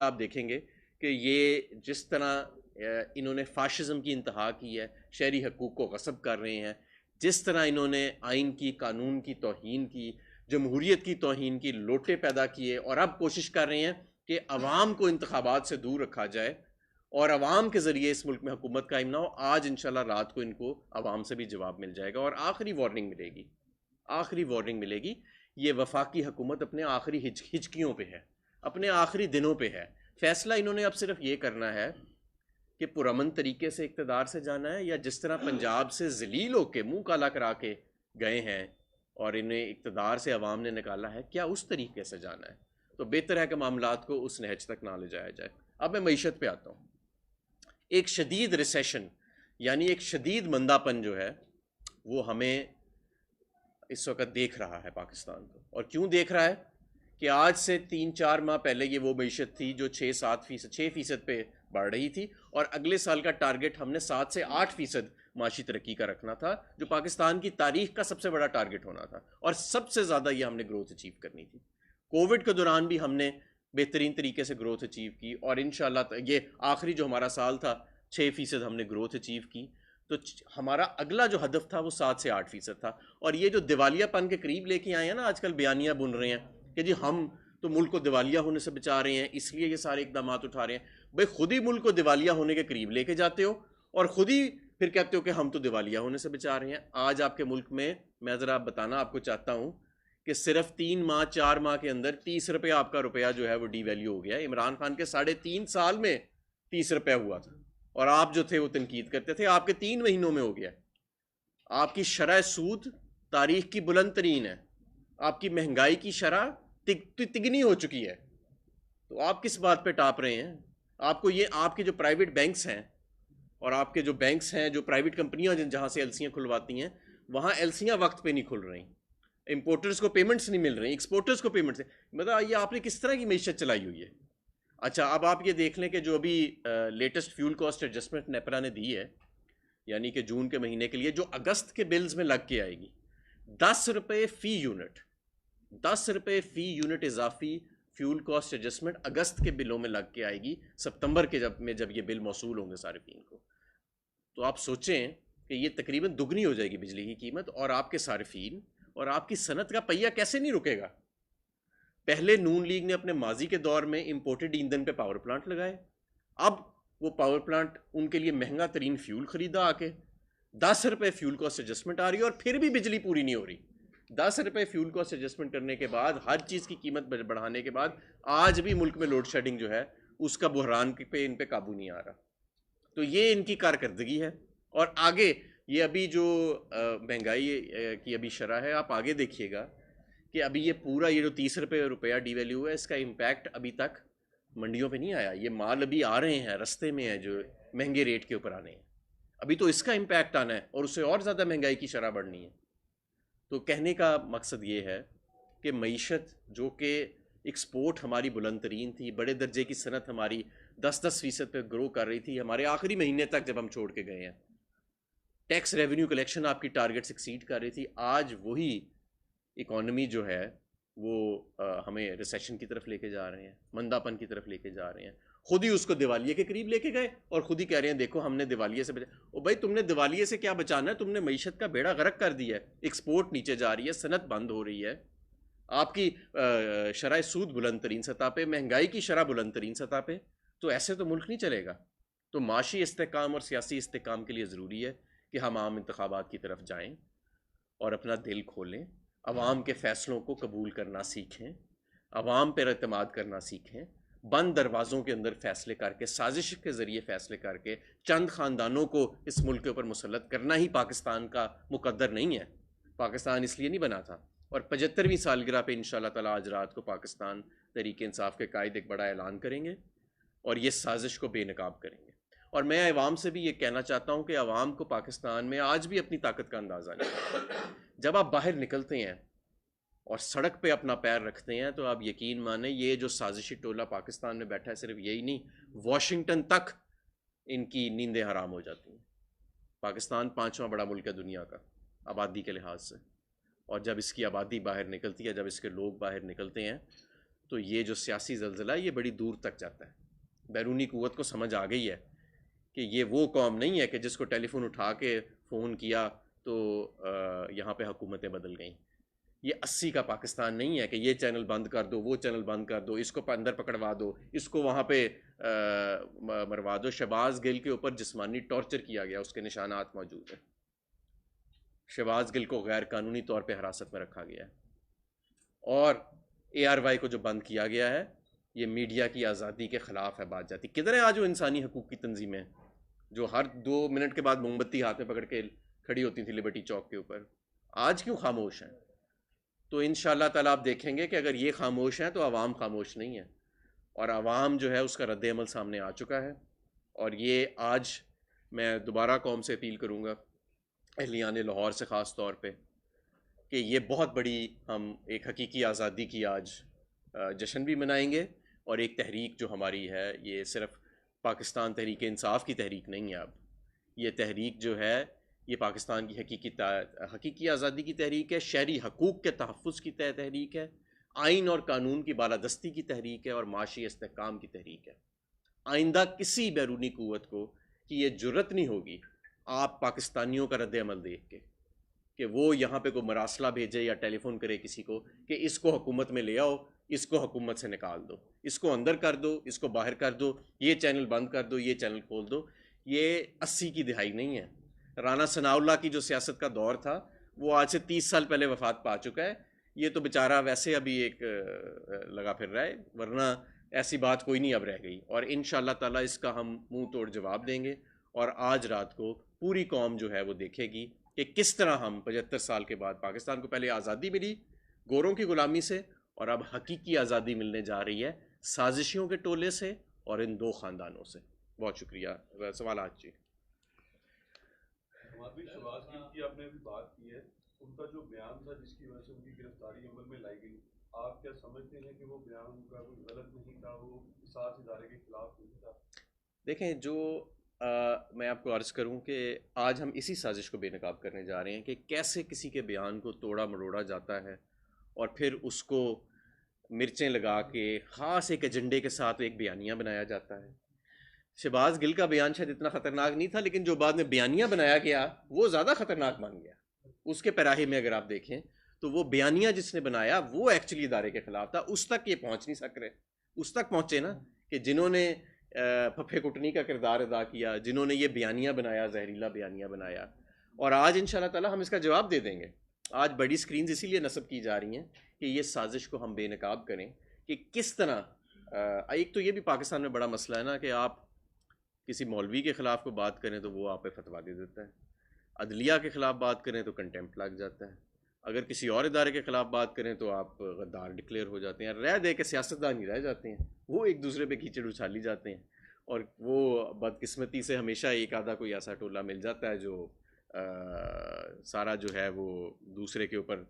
आप देखेंगे कि ये जिस तरह इन्होंने फाशिज्म की इंतहा की है, शहरी हकूक़ को गस्ब कर रहे हैं, जिस तरह इन्होंने आइन की, कानून की तौहीन की, जमहूरियत की तौहीन की, लोटे पैदा किए और अब कोशिश कर रहे हैं कि अवाम को इंतखाबात से दूर रखा जाए और अवाम के ज़रिए इस मुल्क में हुकूमत कायम ना हो। आज इंशाल्लाह रात को इनको अवाम से भी जवाब मिल जाएगा और आखिरी वार्निंग मिलेगी, आखिरी वार्निंग मिलेगी। ये वफाकी हुकूमत अपने आखिरी हिचकियों पे है, अपने आखिरी दिनों पे है। फैसला इन्होंने अब सिर्फ ये करना है कि पुरअमन तरीके से इक़्तिदार से जाना है या जिस तरह पंजाब से ज़लील होके मुंह काला करा के गए हैं और इन्हें इक़्तिदार से अवाम ने निकाला है, क्या उस तरीके से जाना है? तो बेहतर है कि मामलात को उस नहज तक ना ले जाया जाए। अब मैं मईशत पे आता हूँ। एक शदीद रिसेशन यानी एक शदीद मंदापन जो है वो हमें इस वक्त देख रहा है पाकिस्तान को। और क्यों देख रहा है कि आज से 3-4 माह पहले ये वो मईशत थी जो 6-7% पे बढ़ रही थी और अगले साल का टारगेट हमने 7 से 8% माशी तरक्की का रखना था, जो पाकिस्तान की तारीख का सबसे बड़ा टारगेट होना था और सबसे ज़्यादा ये हमने ग्रोथ अचीव करनी थी। कोविड के दौरान भी हमने बेहतरीन तरीके से ग्रोथ अचीव की और इंशाल्लाह ये आखिरी जो हमारा साल था 6% हमने ग्रोथ अचीव की। तो हमारा अगला जो हदफ था वो 7 से 8% था। और ये जो दिवालियापन के करीब लेके आए हैं ना, आजकल बयानियां बुन रहे हैं कि जी हम तो मुल्क को दिवालिया होने से बचा रहे हैं, इसलिए ये सारे इकदाम उठा रहे हैं। भाई खुद ही मुल्क को दिवालिया होने के करीब लेके जाते हो और खुद ही फिर कहते हो कि हम तो दिवालिया होने से बचा रहे हैं। आज आपके मुल्क में मैं ज़रा बताना आपको चाहता हूँ कि सिर्फ 3 माह 4 माह के अंदर 30 रुपये आपका रुपया जो है वो डी वैल्यू हो गया। इमरान खान के 3.5 साल में 30 रुपये हुआ था और आप जो थे वो तनकीद करते थे, आपके 3 महीनों में हो गया। आपकी शरह सूद तारीख की बुलंद तरीन है, आपकी महंगाई की शरह तिगनी हो चुकी है। तो आप किस बात पे टाप रहे हैं? आपको ये आपके जो प्राइवेट बैंक्स हैं और आपके जो बैंक्स हैं, जो प्राइवेट कंपनियां जहां से एलसीआं खुलवाती हैं, वहां एलसीआं वक्त पे नहीं खुल रही, इंपोर्टर्स को पेमेंट्स नहीं मिल रही, एक्सपोर्टर्स को पेमेंट्स। मतलब ये आपने किस तरह की मीशत चलाई हुई है? अच्छा, अब आप ये देख लें कि जो अभी latest fuel cost adjustment NEPRA ने दी है, यानी कि जून के महीने के लिए, जो अगस्त के बिल्स में लग के आएगी, 10 रुपये फी यूनिट, 10 रुपये फी यूनिट इजाफी फ्यूल कॉस्ट एडजस्टमेंट अगस्त के बिलों में लग के आएगी सितंबर के जब ये बिल मौसूल होंगे सारिफिन को। तो आप सोचें कि ये तकरीबन दुगनी हो जाएगी बिजली की कीमत और आपके सारिफिन और आपकी सनत का पहिया कैसे नहीं रुकेगा? पहले नून लीग ने अपने माजी के दौर में इंपोर्टेड ईंधन पे पावर प्लांट लगाए, अब वो पावर प्लांट उनके लिए महंगा तरीन फ्यूल खरीदा आके, 10 रुपये फ्यूल कॉस्ट एडजस्टमेंट आ रही है और फिर भी बिजली पूरी नहीं हो रही। 10 रुपये फ्यूल कॉस्ट एडजस्टमेंट करने के बाद, हर चीज़ की कीमत बढ़ाने के बाद, आज भी मुल्क में लोड शेडिंग जो है उसका बुहरान पे इन पे काबू नहीं आ रहा। तो ये इनकी कारकर्दगी है। और आगे ये अभी जो महंगाई की अभी शरह है, आप आगे देखिएगा कि अभी ये पूरा ये जो 30 रुपये रुपया डी वैल्यू है, इसका इम्पैक्ट अभी तक मंडियों पे नहीं आया। ये माल अभी आ रहे हैं, रास्ते में है, जो महंगे रेट के ऊपर आने हैं। अभी तो इसका इम्पैक्ट आना है और उससे और ज़्यादा महंगाई की शरह बढ़नी है। तो कहने का मकसद ये है कि मईशत जो कि एक्सपोर्ट हमारी बुलंद तरीन थी, बड़े दर्जे की सनत हमारी 10-10% पे ग्रो कर रही थी हमारे आखिरी महीने तक जब हम छोड़ के गए हैं, टैक्स रेवेन्यू कलेक्शन आपकी टारगेट एक्सीड कर रही थी, आज वही इकॉनमी जो है वो हमें रिसेशन की तरफ लेके जा रहे हैं, मंदापन की तरफ लेके जा रहे हैं। खुद ही उसको दिवालिये के करीब लेके गए और खुद ही कह रहे हैं देखो हमने दिवालिये से बचा। ओ भाई, तुमने दिवालिये से क्या बचाना है? तुमने मईशत का बेड़ा गर्क कर दिया है, एक्सपोर्ट नीचे जा रही है, सनत बंद हो रही है, आपकी शरह सूद बुलंद तरीन सतह पे, महंगाई की शरह बुलंद तरीन सतह पे। तो ऐसे तो मुल्क नहीं चलेगा। तो माशी इस्तेकाम और सियासी इस्तेकाम के लिए ज़रूरी है कि हम आम इंतखाबात की तरफ जाएँ और अपना दिल खोलें, अवाम के फ़ैसलों को कबूल करना सीखें, अवाम पर एतमाद करना सीखें। बंद दरवाज़ों के अंदर फ़ैसले करके, साजिश के ज़रिए फ़ैसले करके चंद ख़ानदानों को इस मुल्क के ऊपर मुसल्लत करना ही पाकिस्तान का मुकद्दर नहीं है। पाकिस्तान इसलिए नहीं बना था। और 75वीं सालगिरह पे इंशाल्लाह ताला आज रात को पाकिस्तान तहरीक इंसाफ के कायद एक बड़ा ऐलान करेंगे और ये साजिश को बेनकाब करेंगे। और मैं अवाम से भी ये कहना चाहता हूँ कि अवाम को पाकिस्तान में आज भी अपनी ताकत का अंदाज़ा नहीं है। जब आप बाहर निकलते हैं और सड़क पे अपना पैर रखते हैं तो आप यकीन माने, ये जो साजिशी टोला पाकिस्तान में बैठा है, सिर्फ यही नहीं, वॉशिंगटन तक इनकी नींदें हराम हो जाती हैं। पाकिस्तान 5वां बड़ा मुल्क है दुनिया का आबादी के लिहाज से, और जब इसकी आबादी बाहर निकलती है, जब इसके लोग बाहर निकलते हैं, तो ये जो सियासी ज़लज़ला है ये बड़ी दूर तक जाता है। बैरूनी क़ुव्वत को समझ आ गई है कि ये वो कौम नहीं है कि जिसको टेलीफोन उठा के फ़ोन किया तो यहाँ पे हुकूमतें बदल गईं। ये 80 का पाकिस्तान नहीं है कि ये चैनल बंद कर दो, वो चैनल बंद कर दो, इसको अंदर पकड़वा दो, इसको वहाँ पे मरवा दो। शहबाज गिल के ऊपर जिस्मानी टॉर्चर किया गया, उसके निशानात मौजूद हैं। शहबाज गिल को गैर कानूनी तौर पे हिरासत में रखा गया है। और ARY को जो बंद किया गया है, ये मीडिया की आज़ादी के ख़िलाफ़ है बात जाती। किधर है आज वो इंसानी हकूक़ की तंजीमें जो हर 2 मिनट के बाद मोमबत्ती हाथ में पकड़ के खड़ी होती थी लिबर्टी चौक के ऊपर? आज क्यों खामोश हैं? तो इंशाअल्लाह ताला आप देखेंगे कि अगर ये खामोश हैं तो अवाम खामोश नहीं है, और अवाम जो है उसका रद्द-ए-अमल सामने आ चुका है। और ये आज मैं दोबारा कौम से अपील करूँगा, अहलियान लाहौर से ख़ास तौर पे, कि ये बहुत बड़ी हम एक हकीकी आज़ादी की आज जश्न भी मनाएंगे। और एक तहरीक जो हमारी है, ये सिर्फ़ पाकिस्तान तहरीक इंसाफ की तहरीक नहीं है। अब ये तहरीक जो है ये पाकिस्तान की हकीकी आज़ादी की तहरीक है, शहरी हकूक़ के तहफ़्फ़ुज़ की तहरीक है, आइन और कानून की बालादस्ती की तहरीक है, और माशी इस्तेहकाम की तहरीक है। आइंदा किसी बैरूनी क़ुव्वत को कि ये जुर्रत नहीं होगी आप पाकिस्तानियों का रद्द-ए-अमल देख के कि वो यहाँ पे कोई मरासला भेजे या टेलीफोन करे किसी को कि इसको हुकूमत में ले आओ, इसको हुकूमत से निकाल दो, इसको अंदर कर दो, इसको बाहर कर दो, ये चैनल बंद कर दो, ये चैनल खोल दो। ये 80 की दिहाई नहीं है। राना सनाउल्लाह की जो सियासत का दौर था वो आज से 30 साल पहले वफात पा चुका है। ये तो बेचारा वैसे अभी एक लगा फिर रहा है, वरना ऐसी बात कोई नहीं अब रह गई। और इंशाअल्लाह ताला इसका हम मुंह तोड़ जवाब देंगे। और आज रात को पूरी कौम जो है वो देखेगी कि किस तरह हम 75 साल के बाद पाकिस्तान को पहले आज़ादी मिली गोरों की ग़ुलामी से, और अब हकीकी आज़ादी मिलने जा रही है साजिशियों के टोले से और इन 2 ख़ानदानों से। बहुत शुक्रिया। सवाल आज जी शहबाज गिल की आपने अभी बात की है, उनका जो बयान था जिसकी वजह से उनकी गिरफ्तारी अमल में लाई गई, आप क्या समझते हैं कि वो बयान उनका कोई गलत नहीं था, वो साथ इदारे के खिलाफ नहीं था? देखें, जो मैं आपको अर्ज़ करूं कि आज हम इसी साजिश को बेनकाब करने जा रहे हैं कि कैसे किसी के बयान को तोड़ा मरोड़ा जाता है और फिर उसको मिर्चें लगा के ख़ास एक एजेंडे के साथ एक बयानिया बनाया जाता है। शहबाज गिल का बयान शायद इतना ख़तरनाक नहीं था, लेकिन जो बाद में बयानिया बनाया गया वो ज़्यादा ख़तरनाक बन गया। उसके पैराहे में अगर आप देखें तो वो बयानिया जिसने बनाया वो एक्चुअली इदारे के ख़िलाफ़ था। उस तक ये पहुँच नहीं सक रहे। उस तक पहुँचे ना कि जिन्होंने फफे कुटनी का किरदार अदा किया, जिन्होंने ये बयानिया बनाया, जहरीला बयानिया बनाया। और आज इंशाअल्लाह ताला हम इसका जवाब दे देंगे। आज बड़ी स्क्रीन इसीलिए नस्ब की जा रही हैं कि ये साजिश को हम बेनकाब करें कि किस तरह एक तो ये भी पाकिस्तान में बड़ा मसला है ना कि आप किसी मौलवी के ख़िलाफ़ को बात करें तो वो आप पे फतवा दे देता है, अदलिया के ख़िलाफ़ बात करें तो कंटेम्प्ट लग जाता है, अगर किसी और इदारे के ख़िलाफ़ बात करें तो आप गद्दार डिक्लेयर हो जाते हैं। रह दे के सियासतदान ही रह जाते हैं, वो एक दूसरे पे कीचड़ उछाली जाते हैं। और वो बदकिस्मती से हमेशा एक आधा कोई ऐसा टोला मिल जाता है जो सारा जो है वो दूसरे के ऊपर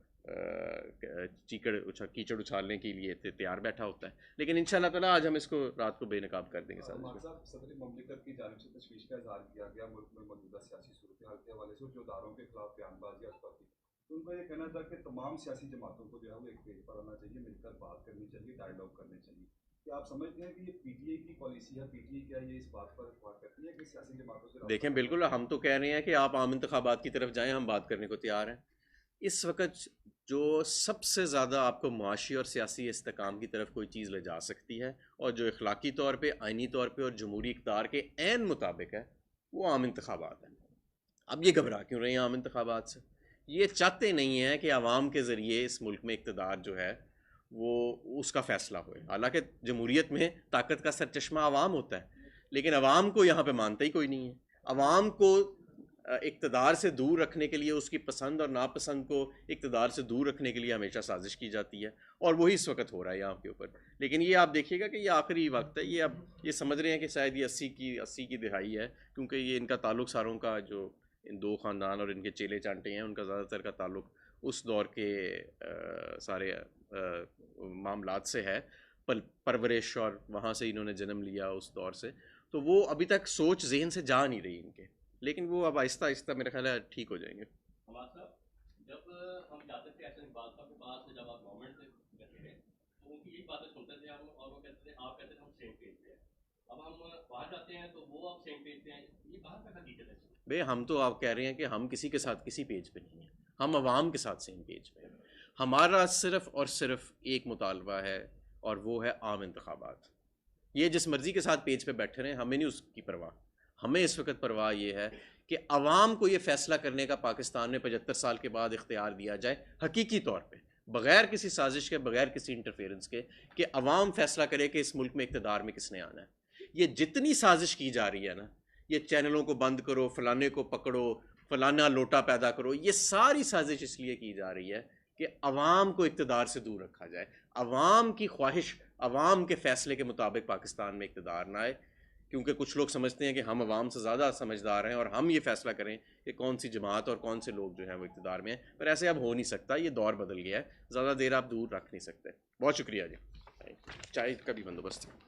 कीचड़ उछालने के लिए तैयार बैठा होता है। लेकिन इंशाअल्लाह ताला आज हम इसको रात को बेनकाब कर देंगे। सदर ममलिकत की जानिब से तशवीश का इज़हार किया गया मुल्क में मौजूदा सियासी सूरत हाल के हवाले से जो इदारों के खिलाफ बयानबाजी की, तो उनका ये कहना था कि तमाम सियासी जमातों को जो है वो एक पेज पर आना चाहिए, मिलकर बात करनी चाहिए, डायलॉग करनी चाहिए। क्या आप समझते हैं कि ये PTI की पॉलिसी है? PTI क्या ये इस बात पर बात करती है कि सियासी जमातों से? देखें, बिल्कुल हम तो कह रहे हैं कि आप आम इंतखाबात की तरफ जाएं, हम बात करने को तैयार हैं। इस वक्त जो सबसे ज़्यादा आपको मुआशी और सियासी इस्तेकाम की तरफ कोई चीज़ ले जा सकती है और जो अखलाकी तौर पे, आइनी तौर पे और जमहूरी इक़्तिदार के ऐन मुताबिक है, वो आम इंतखाबात हैं। अब ये घबरा क्यों रहे हैं आम इंतखाबात से? ये चाहते नहीं हैं कि आवाम के ज़रिए इस मुल्क में इक़्तिदार जो है वो उसका फ़ैसला होए। हालांकि जमहूरियत में ताकत का सरचश्मा आवाम होता है, लेकिन आवाम को यहाँ पे मानता ही कोई नहीं है। आवाम को इक़्तिदार से दूर रखने के लिए, उसकी पसंद और नापसंद को इक़्तिदार से दूर रखने के लिए हमेशा साजिश की जाती है, और वही इस वक्त हो रहा है यहाँ के ऊपर। लेकिन ये आप देखिएगा कि ये आखिरी वक्त है। ये अब ये समझ रहे हैं कि शायद ये 80 की दिहाई है, क्योंकि ये इनका ताल्लुक सारों का जो इन 2 ख़ानदान और इनके चेले चांटे हैं उनका ज़्यादातर का ताल्लुक उस दौर के सारे मामलात से है, परवरिश, और वहाँ से इन्होंने जन्म लिया उस दौर से। तो वो अभी तक सोच जहन से जा नहीं रही इनके, लेकिन वो अब आहिस्ता आहिस्ता मेरा ख्याल है ठीक हो जाएंगे। हमारे साहब, जब हम जाते थे ऐसे बादशाह के पास, जब आप गवर्नमेंट से कहते थे तो उनकी की बातें सुनते थे हम, और वो कहते थे, आप कहते थे हम सेम पेज पे हैं। अब हम वहाँ जाते हैं तो वो अब सेम पेज पे हैं। ये कहाँ तक हकीकत है? भाई हम तो आप कह रहे हैं कि हम किसी के साथ किसी पेज पे नहीं हैं, हम अवाम के साथ सेम पेज पे हैं। हमारा सिर्फ और सिर्फ एक मुतालबा है और वो है आम इंतखाबात। ये जिस मर्ज़ी के साथ पेज पे बैठे रहें, हमें नहीं उसकी परवाह। हमें इस वक्त परवाह ये है कि अवाम को ये फ़ैसला करने का पाकिस्तान में 75 साल के बाद इख्तियार दिया जाए हकीकी तौर पे, बग़ैर किसी साजिश के, बग़ैर किसी इंटरफेरेंस के, कि अवाम फ़ैसला करे कि इस मुल्क में इक़्तिदार में किसने आना है। ये जितनी साजिश की जा रही है ना, ये चैनलों को बंद करो, फलाने को पकड़ो, फलाना लोटा पैदा करो, ये सारी साजिश इसलिए की जा रही है कि अवाम को इक़्तिदार से दूर रखा जाए, अवाम की ख्वाहिश, अवाम के फ़ैसले के मुताबिक पाकिस्तान में इक़्तिदार ना आए। क्योंकि कुछ लोग समझते हैं कि हम अवाम से ज़्यादा समझदार हैं और हम ये फ़ैसला करें कि कौन सी जमात और कौन से लोग जो हैं वो इक़्तिदार में हैं, पर ऐसे अब हो नहीं सकता। ये दौर बदल गया है, ज़्यादा देर आप दूर रख नहीं सकते। बहुत शुक्रिया जी। चाय का भी बंदोबस्त है।